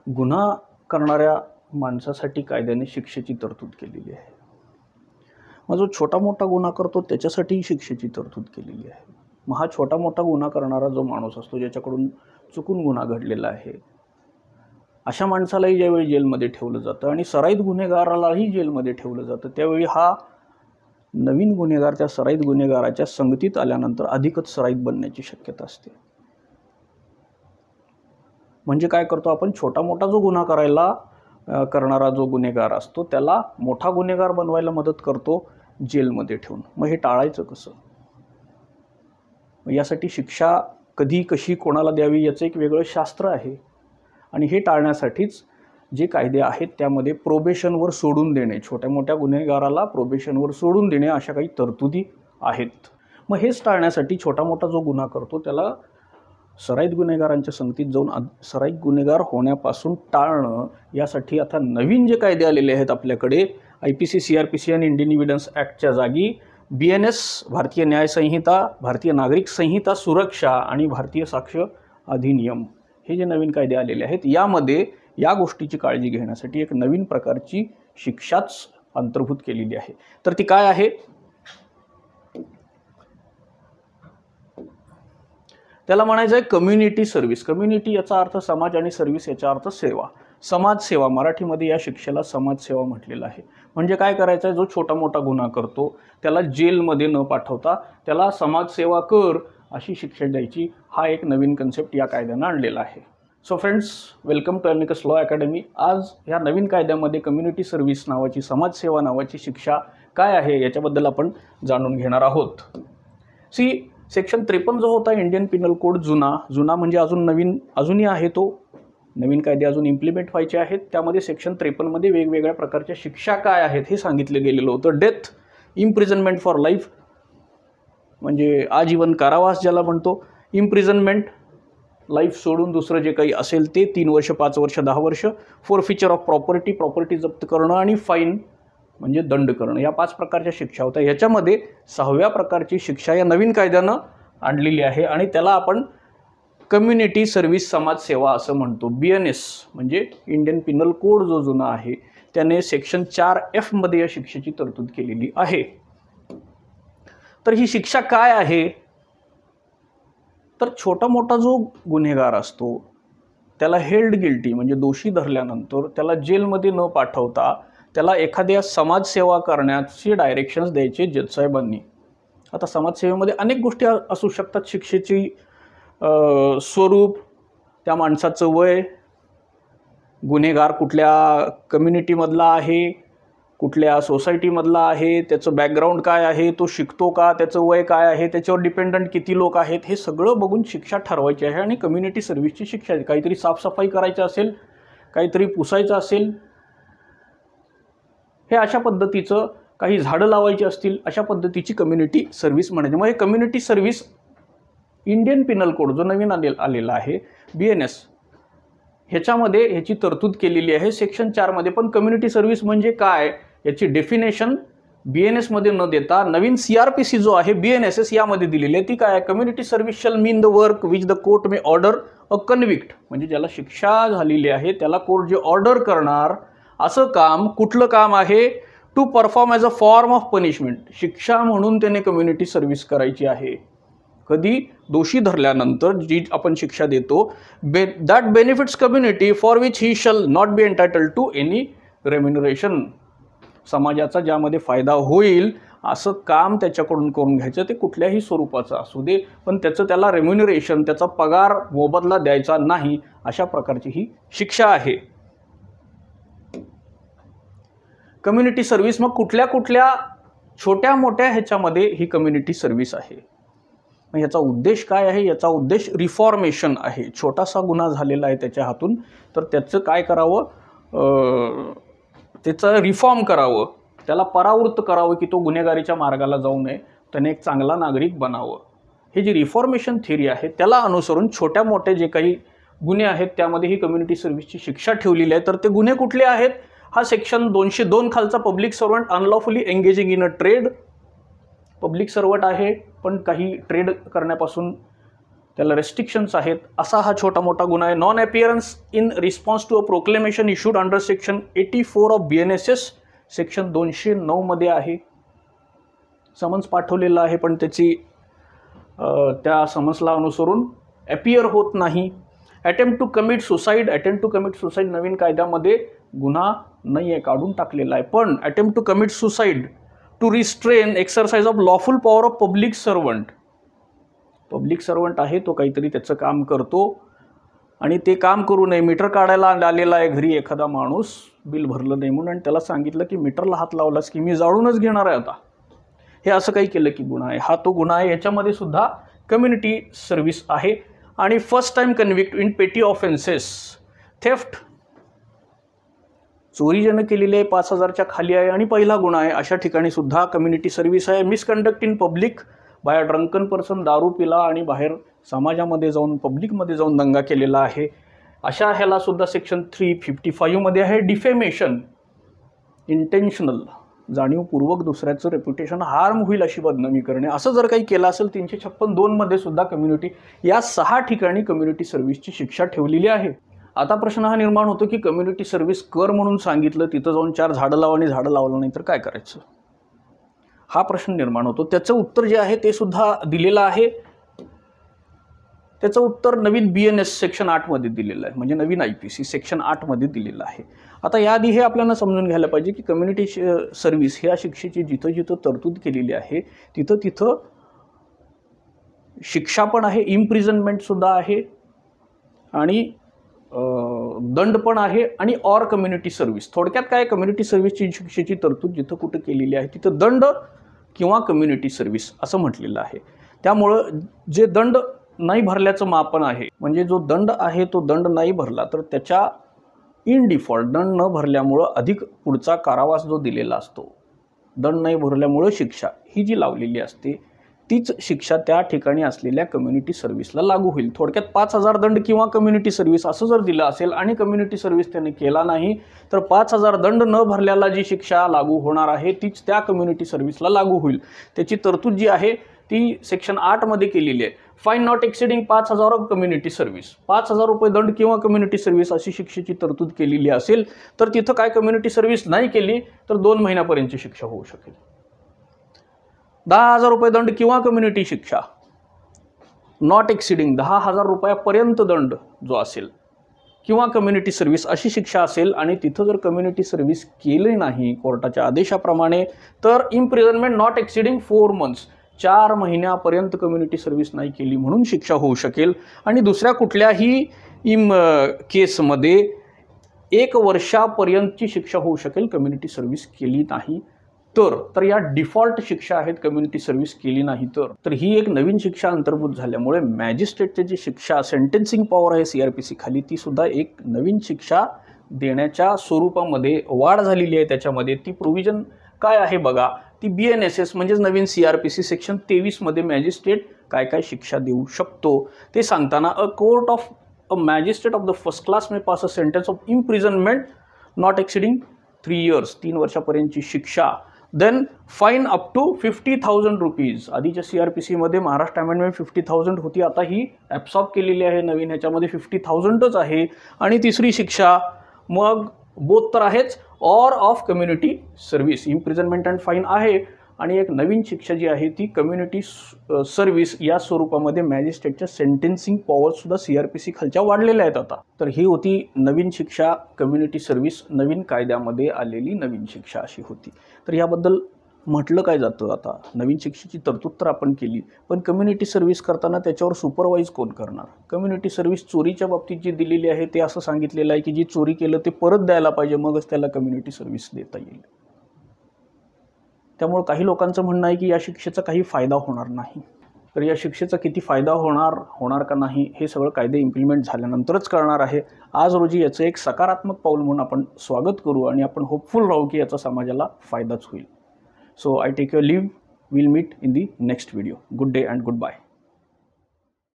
गुन्हा करणाऱ्या माणसासाठी कायद्याने शिक्षेची तरतूद केलेली आहे। मग जो छोटा मोठा गुन्हा करतो त्याच्यासाठी शिक्षेची तरतूद केलेली आहे। मग हा छोटा मोठा गुन्हा करणारा जो माणूस असतो, ज्याच्याकडून चुकून गुन्हा घडलेला आहे, अशा माणसालाही ज्यावेळी जेलमध्ये ठेवलं जातं आणि सराईत गुन्हेगारालाही जेलमध्ये ठेवलं जातं, त्यावेळी हा नवीन गुन्हेगार त्या सराईत गुन्हेगाराच्या संगतीत आल्यानंतर अधिकच सराईत बनण्याची शक्यता असते। म्हणजे काय करतो आपण, छोटा मोठा जो गुन्हा करणारा जो गुन्हेगार असतो त्याला मोठा गुन्हेगार बनवायला मदत करतो जेलमध्ये ठेवून। मग हे टाळायचं कसं? यासाठी शिक्षा कधी कशी कोणाला द्यावी याचं एक वेगळं शास्त्र आहे आणि हे टाळण्यासाठीच जे कायदे आहेत त्यामध्ये प्रोबेशनवर सोडून देणे, छोट्या मोठ्या गुन्हेगाराला प्रोबेशनवर सोडून देणे अशा काही तरतुदी आहेत। मग हेच टाळण्यासाठी छोटा मोठा जो गुन्हा करतो त्याला सराईत गुन्हेगारांच्या संगतीत जाऊन सराईत गुन्हेगार होण्यापासून टाळणं, यासाठी आता नवीन जे कायदे आलेले आहेत आपल्याकडे, IPC, CRPC आणि इंडियन एव्हिडन्स ॲक्टच्या जागी BNS, भारतीय न्याय संहिता, भारतीय नागरिक संहिता सुरक्षा आणि भारतीय साक्ष्य अधिनियम, हे जे नवीन कायदे आलेले आहेत यामध्ये या गोष्टीची काळजी घेण्यासाठी एक नवीन प्रकारची शिक्षाच अंतर्भूत केलेली आहे। तर ती काय आहे? त्याला म्हणायचं आहे कम्युनिटी सर्व्हिस। कम्युनिटी याचा अर्थ समाज आणि सर्व्हिस याचा अर्थ सेवा, समाजसेवा। मराठीमध्ये या शिक्षेला समाजसेवा म्हटलेलं आहे। म्हणजे काय करायचं आहे, जो छोटा मोठा गुन्हा करतो त्याला जेलमध्ये न पाठवता त्याला समाजसेवा कर अशी शिक्षा द्यायची, हा एक नवीन कन्सेप्ट या कायद्यानं आणलेला आहे। So friends, welcome to Amicus Law Academy. आज ह्या नवीन कायद्यामध्ये कम्युनिटी सर्व्हिस नावाची, समाजसेवा नावाची शिक्षा काय आहे याच्याबद्दल आपण जाणून घेणार आहोत। सेक्शन 53 जो होता इंडियन पिनल कोड, जुना म्हणजे अजूनही आहे, तो नवीन कायदे अजून इम्प्लिमेंट व्हायचे आहेत। त्यामध्ये सेक्शन 53 मध्ये वेगवेगळ्या प्रकारच्या शिक्षा काय आहेत हे सांगितले गेलेलं होतं। डेथ, इम्प्रिझनमेंट फॉर लाईफ म्हणजे आजीवन कारावास ज्याला म्हणतो, इम्प्रिझनमेंट लाईफ सोडून दुसरं जे काही असेल ते 3 वर्ष, 5 वर्ष, 10 वर्ष, फोरफिचर ऑफ प्रॉपर्टी जप्त करणं आणि फाईन म्हणजे दंड करणं, या 5 प्रकारच्या शिक्षा होत्या। याच्यामध्ये 6व्या प्रकारची शिक्षा या नवीन कायद्यानं आणलेली आहे आणि त्याला आपण कम्युनिटी सर्व्हिस समाजसेवा असं म्हणतो। BNS म्हणजे इंडियन पिनल कोड जो जुना आहे त्याने सेक्शन 4F मध्ये या शिक्षेची तरतूद केलेली आहे। तर ही शिक्षा काय आहे? तर छोटा मोठा जो गुन्हेगार असतो त्याला हेल्ड गिल्टी म्हणजे दोषी धरल्यानंतर त्याला जेलमध्ये न पाठवता त्याला एखाद्या समाजसेवा करण्याची डायरेक्शन्स द्यायचे जज साहेबांनी। आता समाजसेवेमध्ये अनेक गोष्टी असू शकतात। शिक्षेची स्वरूप, त्या माणसाचं वय, गुन्हेगार कुठल्या कम्युनिटीमधला आहे, कुठल्या सोसायटीमधला आहे, त्याचं बॅकग्राऊंड काय आहे, तो शिकतो का, त्याचं वय काय आहे, त्याच्यावर डिपेंडंट किती लोक आहेत, हे सगळं बघून शिक्षा ठरवायची आहे। आणि कम्युनिटी सर्व्हिसची शिक्षा, काहीतरी साफसफाई करायची असेल, काहीतरी पुसायचं असेल, हे अशा पद्धतीचं, काही झाडं लावायची असतील, अशा पद्धतीची कम्युनिटी सर्व्हिस म्हणायची। मग हे community service Indian Pinal code जो नवीन आलेला आहे BNS, ह्याच्यामध्ये ह्याची तरतूद केलेली आहे सेक्शन 4 मध्ये। पण कम्युनिटी सर्व्हिस म्हणजे काय याची डेफिनेशन BNS मध्ये न देता नवीन CRPC जो आहे BNSS यामध्ये दिलेली आहे। ती काय आहे? Community service shall mean the work which the court may order a convict, म्हणजे ज्याला शिक्षा झालेली आहे त्याला कोर्ट जे ऑर्डर करणार असं काम, कुठलं काम आहे? To perform as a form of punishment, शिक्षा म्हणून त्याने कम्युनिटी सर्व्हिस करायची आहे। कधी? दोषी धरल्यानंतर जी आपण शिक्षा देतो, that benefits community for which he shall not be entitled to any remuneration, समाजाचा ज्यामध्ये फायदा होईल असं काम त्याच्याकडून करून घ्यायचं, ते कुठल्याही स्वरूपाचं असू दे, पण त्याला रेम्युनरेशन, त्याचा पगार मोबदला द्यायचा नाही, अशा प्रकारची ही शिक्षा आहे। कम्युनिटी सर्व्हिस मग कुठल्या छोट्या मोठ्या ह्याच्यामध्ये ही कम्युनिटी सर्व्हिस आहे। मग याचा उद्देश काय आहे? याचा उद्देश रिफॉर्मेशन आहे। छोटासा गुन्हा झालेला आहे त्याच्या हातून, तर त्याचं काय करावं? त्याचं रिफॉर्म करावं, त्याला परावृत्त करावं की तो गुन्हेगारीच्या मार्गाला जाऊ नये, त्याने एक चांगला नागरिक बनावं। हे जी रिफॉर्मेशन थिअरी आहे त्याला अनुसरून छोट्या मोठे जे काही गुन्हे आहेत त्यामध्ये ही कम्युनिटी सर्व्हिसची शिक्षा ठेवलेली आहे। तर ते गुन्हे कुठले आहेत? हा सेक्शन 202 खालचा public servant unlawfully engaging in a trade, public servant आहे पण काही ट्रेड करण्यापासून त्याला रेस्ट्रिक्शन्स आहेत, असा हा छोटा मोठा गुन्हा आहे. Non appearance in response to a proclamation issued under section 84 of BNSS section 209 मध्ये आहे. समन्स पाठवलेलं आहे पण त्याची त्या समन्सला अनुसरून अपिअर होत नाही. Attempt to commit suicide, attempt to commit suicide नवीन कायद्यामध्ये गुन्हा नाही आहे, काढून टाकलेला आहे. पण attempt to commit suicide to restrain exercise of lawful power of public servant, public servant आहे तो, काहीतरी त्याचं काम करतो आणि ते काम करू नये. मीटर काढायला आलेला आहे घरी एखादा माणूस, बिल भरलं नाही म्हणून, आणि त्याला सांगितलं की मीटरला हात लावलास की मी जाळूनच घेणार आहे आता, हे असं काही केलं की गुन्हा आहे. हा तो गुन्हा आहे. याच्यामध्ये सुद्धा कम्युनिटी सर्व्हिस आहे. आणि फर्स्ट टाइम कन्व्हिक्ट इन पेटी ऑफेन्सेस, थेफ्ट, चोरी ज्यानं केलेली आहे 5,000च्या खाली आहे आणि पहिला गुन्हा आहे, अशा ठिकाणी सुद्धा कम्युनिटी सर्व्हिस आहे. Misconduct in public by a drunken person, दारू पिला आणि बाहेर समाजामध्ये जाऊन पब्लिकमध्ये जाऊन दंगा केलेला आहे, अशा ह्याला सुद्धा सेक्शन 355 मध्ये आहे. डिफेमेशन, इंटेन्शनल, जाणीवपूर्वक दुसऱ्याचं रेप्युटेशन हार्म होईल अशी बदनामी करणे, असं जर काही केलं असेल 356(2) मध्ये सुद्धा कम्युनिटी, या 6 ठिकाणी कम्युनिटी सर्व्हिसची शिक्षा ठेवलेली आहे. आता प्रश्न हा निर्माण होतो की कम्युनिटी सर्व्हिस कर म्हणून सांगितलं, तिथं जाऊन 4 झाडं लावा आणि झाडं लावलं नाही तर काय करायचं, हा प्रश्न निर्माण होतो. त्याचं उत्तर जे आहे ते सुद्धा दिलेलं आहे. त्याचं उत्तर नवीन BNS सेक्शन 8 मध्ये दिलेलं आहे, म्हणजे नवीन IPC सेक्शन 8 मध्ये दिलेलं आहे. आता याआधी हे आपल्याला समजून घ्यायला पाहिजे की कम्युनिटी सर्व्हिस ह्या शिक्षेची जिथं जिथं तरतूद केलेली आहे तिथं तिथं शिक्षा पण आहे, इम्प्रिझनमेंट सुद्धा आहे आणि दंड पण आहे आणि ऑर कम्युनिटी सर्व्हिस. थोडक्यात काय, कम्युनिटी सर्व्हिसची शिक्षेची तरतूद जिथं कुठं केलेली आहे तिथं दंड किंवा कम्युनिटी सर्व्हिस असं म्हटलेलं आहे. त्यामुळं जे दंड नाही भरल्याचं मापन आहे, म्हणजे जो दंड आहे तो दंड नाही भरला तर त्याच्या इन डिफॉल्ट, दंड न भरल्यामुळं अधिक पुढचा कारावास जो दिलेला असतो, दंड नाही भरल्यामुळं शिक्षा ही जी लावलेली असते तीच शिक्षा त्या ठिकाणी असलेल्या कम्युनिटी सर्व्हिसला लागू होईल. थोडक्यात 5,000 दंड किंवा कम्युनिटी सर्व्हिस असं जर दिलं असेल आणि कम्युनिटी सर्व्हिस त्याने केला नाही तर 5,000 दंड न भरल्याला जी शिक्षा लागू होणार आहे तीच त्या कम्युनिटी सर्व्हिसला लागू होईल. त्याची तरतूद जी आहे ती सेक्शन 8 मध्ये केलेली आहे. Fine not exceeding 5,000 of community service, 5,000 रुपये दंड किंवा कम्युनिटी सर्व्हिस अशी शिक्षेची तरतूद केलेली असेल तर तिथं काय कम्युनिटी सर्व्हिस नाही केली तर 2 महिन्यापर्यंतची शिक्षा होऊ शकेल. 10,000 रुपये दंड किंवा कम्युनिटी शिक्षा, नॉट एक्सिडिंग 10,000 रुपयापर्यंत दंड जो असेल किंवा कम्युनिटी सर्व्हिस अशी शिक्षा असेल आणि तिथं जर कम्युनिटी सर्व्हिस केली नाही कोर्टाच्या आदेशाप्रमाणे तर इम्प्रिझनमेंट नॉट एक्सिडिंग 4 मंथ्स, 4 महिन्यापर्यंत कम्युनिटी सर्व्हिस नाही केली म्हणून शिक्षा होऊ शकेल. आणि दुसऱ्या कुठल्याही केसमध्ये 1 वर्षापर्यंतची शिक्षा होऊ शकेल कम्युनिटी सर्व्हिस केली नाही तर या डिफॉल्ट शिक्षा आहेत कम्युनिटी सर्व्हिस केली नाही तर ही एक नवीन शिक्षा अंतर्भूत झाल्यामुळे मॅजिस्ट्रेटची जी शिक्षा सेंटेन्सिंग पॉवर आहे CRPC खाली ती सुद्धा एक नवीन शिक्षा देण्याच्या स्वरूपामध्ये वाढ झालेली आहे. त्याच्यामध्ये ती प्रोव्हिजन काय आहे बघा, ती BNSS म्हणजेच नवीन CRPC सेक्शन 23 मध्ये मॅजिस्ट्रेट काय काय शिक्षा देऊ शकतो ते सांगताना, a court of a magistrate of the first class may pass a sentence of imprisonment not exceeding 3 years, 3 वर्षापर्यंतची शिक्षा, then fine up to 50,000 rupees. आधीच्या CRPC मध्ये महाराष्ट्र अमेंडमेंट 50,000 होती, आता ही ॲब्सॉर्ब केलेली आहे नवीन ह्याच्यामध्ये 50,000च आहे. आणि तिसरी शिक्षा मग बोथ तर आहेच, or of community service, imprisonment and fine आहे आणि एक नवीन शिक्षा जी आहे ती कम्युनिटी सर्व्हिस या स्वरूपामध्ये मॅजिस्ट्रेटच्या सेंटेन्सिंग पॉवरसुद्धा CRPC खालच्या वाढलेल्या आहेत आता. तर ही होती नवीन शिक्षा कम्युनिटी सर्व्हिस, नवीन कायद्यामध्ये आलेली नवीन शिक्षा अशी होती. तर याबद्दल म्हटलं काय जातं, आता नवीन शिक्षेची तरतूद तर आपण केली पण कम्युनिटी सर्व्हिस करताना त्याच्यावर सुपरवाईज कोण करणार. कम्युनिटी सर्व्हिस चोरीच्या बाबतीत जी दिलेली आहे ते असं सांगितलेलं आहे की जी चोरी केलं ते परत द्यायला पाहिजे मगच त्याला कम्युनिटी सर्व्हिस देता येईल. त्यामुळे काही लोकांचं म्हणणं आहे की या शिक्षेचा काही फायदा होणार नाही. तर या शिक्षेचा किती फायदा होणार का नाही हे सगळं कायदे इम्प्लिमेंट झाल्यानंतरच कळणार आहे. आज रोजी याचं एक सकारात्मक पाऊल म्हणून आपण स्वागत करू आणि आपण होपफुल राहू की याचा समाजाला फायदाच होईल. So I take your leave. We'll meet in the next video. Good day and goodbye.